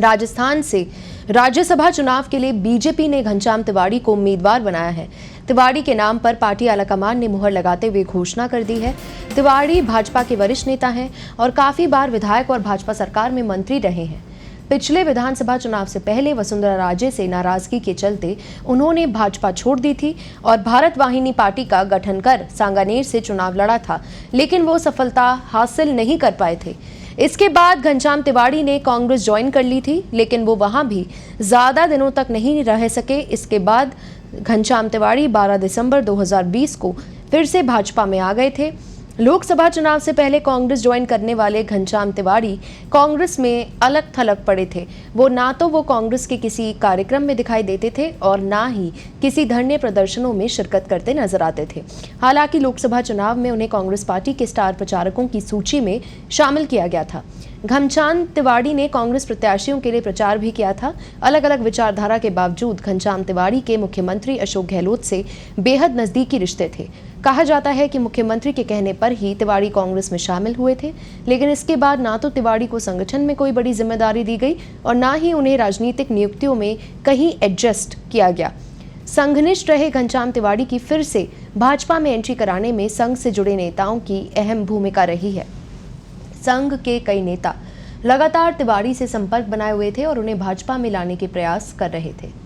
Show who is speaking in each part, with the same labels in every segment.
Speaker 1: राजस्थान से राज्यसभा चुनाव के लिए बीजेपी ने घनश्याम तिवाड़ी को उम्मीदवार बनाया है। तिवाड़ी के नाम पर पार्टी आलाकमान ने मुहर लगाते हुए घोषणा कर दी है। तिवाड़ी भाजपा के वरिष्ठ नेता हैं और काफी बार विधायक और भाजपा सरकार में मंत्री रहे हैं। पिछले विधानसभा चुनाव से पहले वसुंधरा राजे से नाराजगी के चलते उन्होंने भाजपा छोड़ दी थी और भारत वाहिनी पार्टी का गठन कर सांगानेर से चुनाव लड़ा था, लेकिन वो सफलता हासिल नहीं कर पाए थे। इसके बाद घनश्याम तिवाड़ी ने कांग्रेस ज्वाइन कर ली थी, लेकिन वो वहां भी ज्यादा दिनों तक नहीं रह सके। इसके बाद घनश्याम तिवाड़ी 12 दिसंबर 2020 को फिर से भाजपा में आ गए थे। लोकसभा चुनाव से पहले कांग्रेस ज्वाइन करने वाले घनश्याम तिवाड़ी कांग्रेस में अलग थलग पड़े थे। वो कांग्रेस के किसी कार्यक्रम में दिखाई देते थे और ना ही किसी धरने प्रदर्शनों में शिरकत करते नजर आते थे। हालांकि लोकसभा चुनाव में उन्हें कांग्रेस पार्टी के स्टार प्रचारकों की सूची में शामिल किया गया था। घनश्याम तिवाड़ी ने कांग्रेस प्रत्याशियों के लिए प्रचार भी किया था। अलग अलग विचारधारा के बावजूद घनश्याम तिवाड़ी के मुख्यमंत्री अशोक गहलोत से बेहद नजदीकी रिश्ते थे। कहा जाता है कि मुख्यमंत्री के कहने पर ही तिवाड़ी कांग्रेस में शामिल हुए थे, लेकिन इसके बाद ना तो तिवाड़ी को संगठन में कोई बड़ी जिम्मेदारी दी गई और ना ही उन्हें राजनीतिक नियुक्तियों में कहीं एडजस्ट किया गया। संघनिष्ठ रहे घनश्याम तिवाड़ी की फिर से भाजपा में एंट्री कराने में संघ से जुड़े नेताओं की अहम भूमिका रही है। संघ के कई नेता लगातार तिवाड़ी से संपर्क बनाए हुए थे और उन्हें भाजपा में लाने के प्रयास कर रहे थे।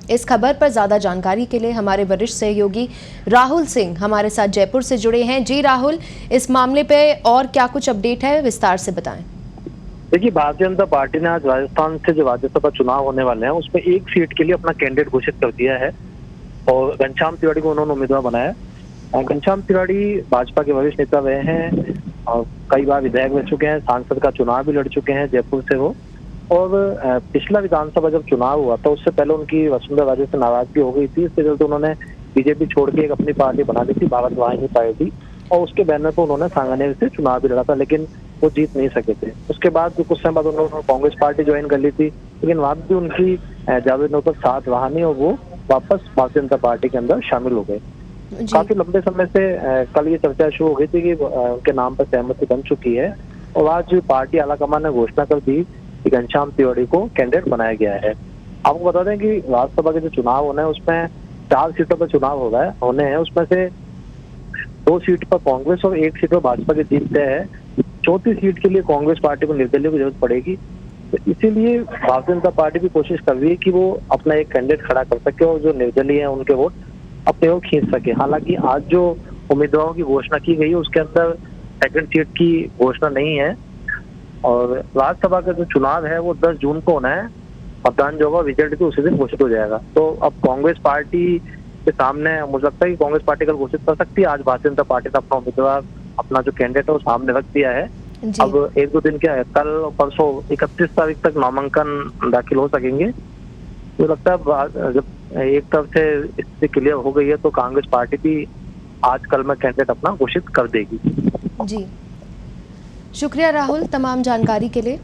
Speaker 1: इस खबर पर ज्यादा जानकारी के लिए हमारे वरिष्ठ सहयोगी राहुल सिंह हमारे साथ जयपुर से जुड़े हैं। जी राहुल, इस मामले पे और क्या कुछ अपडेट है, विस्तार से बताएं।
Speaker 2: देखिए, भारतीय जनता पार्टी ने आज राजस्थान से जो राज्यसभा चुनाव होने वाले हैं उसमें एक सीट के लिए अपना कैंडिडेट घोषित कर दिया है और घनश्याम तिवाड़ी को उन्होंने उम्मीदवार बनाया। घनश्याम तिवाड़ी भाजपा के वरिष्ठ नेता रहे हैं और कई बार विधायक रह चुके हैं, सांसद का चुनाव भी लड़ चुके हैं जयपुर से वो। और पिछला विधानसभा जब चुनाव हुआ था उससे पहले उनकी वसुंधरा राजे से नाराजगी हो गई थी। इसके चलते उन्होंने बीजेपी छोड़ के एक अपनी पार्टी बना ली थी, भारत वाहिनी पार्टी, और उसके बैनर पर उन्होंने सांगानेर से चुनाव भी लड़ा था, लेकिन वो जीत नहीं सके थे। उसके बाद कुछ समय बाद उन्होंने कांग्रेस पार्टी ज्वाइन कर ली थी, लेकिन वहां भी उनकी ज्यादा दिनों तक साथ रहा नहीं और वो वापस भारतीय जनता पार्टी के अंदर शामिल हो गए। काफी लंबे समय से कल ये चर्चा शुरू हो गई थी कि उनके नाम पर सहमति बन चुकी है और आज पार्टी आलाकमान ने घोषणा कर दी कि घनश्याम तिवाड़ी को कैंडिडेट बनाया गया है। आपको बता दें कि राज्यसभा के जो चुनाव होने हैं उसमें 4 सीटों पर चुनाव होने हैं। उसमें से 2 सीट पर कांग्रेस और 1 सीट पर भाजपा के जीतते हैं। चौथी सीट के लिए कांग्रेस पार्टी को निर्दलीय की जरूरत पड़ेगी, तो इसीलिए भारतीय जनता पार्टी भी कोशिश कर रही है कि वो अपना एक कैंडिडेट खड़ा कर सके और जो निर्दलीय है उनके वोट अपने ओर खींच सके। हालांकि आज जो उम्मीदवारों की घोषणा की गई है उसके अंदर सेकंड सीट की घोषणा नहीं है और राज्यसभा का जो चुनाव है वो 10 जून को होना है। मतदान जो होगा रिजल्ट भी उसी दिन घोषित हो जाएगा। तो अब कांग्रेस पार्टी के सामने मुझे लगता है कि कांग्रेस पार्टी कल घोषित कर सकती है। आज भारतीय जनता पार्टी ने अपना उम्मीदवार, अपना जो कैंडिडेट है वो सामने रख दिया है। अब 1-2 दिन क्या है, कल परसों 31 तारीख तक नामांकन दाखिल हो सकेंगे। मुझे लगता है जब एक तरफ से स्थिति क्लियर हो गई है तो कांग्रेस पार्टी भी आज कल में कैंडिडेट अपना घोषित कर देगी।
Speaker 1: जी, शुक्रिया राहुल तमाम जानकारी के लिए।